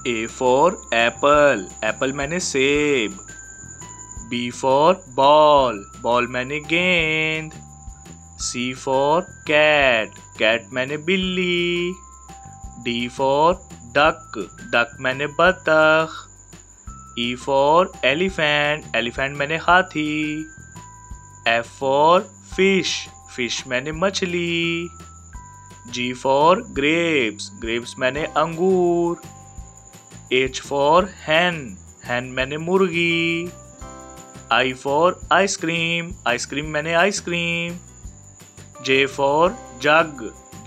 A for apple, apple मैंने सेब। B for ball, ball मैंने गेंद। C for cat, cat मैंने बिल्ली। D for duck, duck मैंने बतख। E for elephant, elephant मैंने हाथी। F for fish, fish मैंने मछली। G for grapes, grapes मैंने अंगूर। H for hen, hen मैंने मुर्गी। I for ice cream, ice cream मैंने ice cream. J for jug,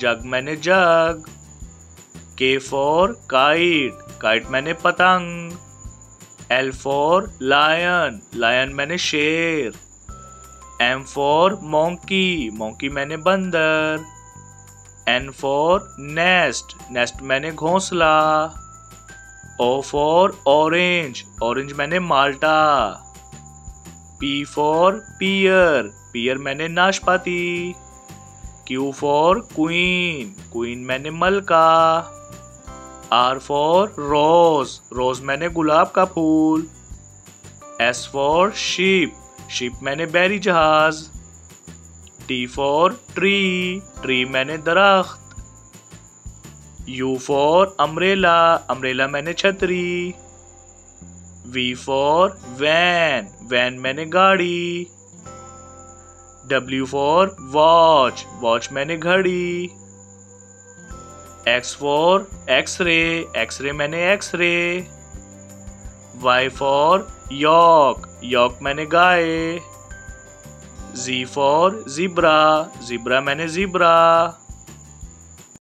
jug मैंने जग। K for kite, kite मैंने पतंग। L for lion, lion मैंने शेर। M for monkey, monkey मैंने बंदर। N for nest, nest मैंने घोंसला। O for orange, orange मैंने माल्टा। P for pear, pear मैंने नाशपाती। Q for queen, queen मैंने मलका। R for rose, rose मैंने गुलाब का फूल। S for sheep, sheep मैंने बैरी जहाज। T for tree, tree मैंने दरख्त। U for umbrella, umbrella मैंने छतरी। V for van, van मैंने गाड़ी। W for watch, watch मैंने घड़ी। X for x-ray, x-ray मैंने x-ray। Y for yak, yak मैंने गाय। Z for zebra, zebra मैंने zebra।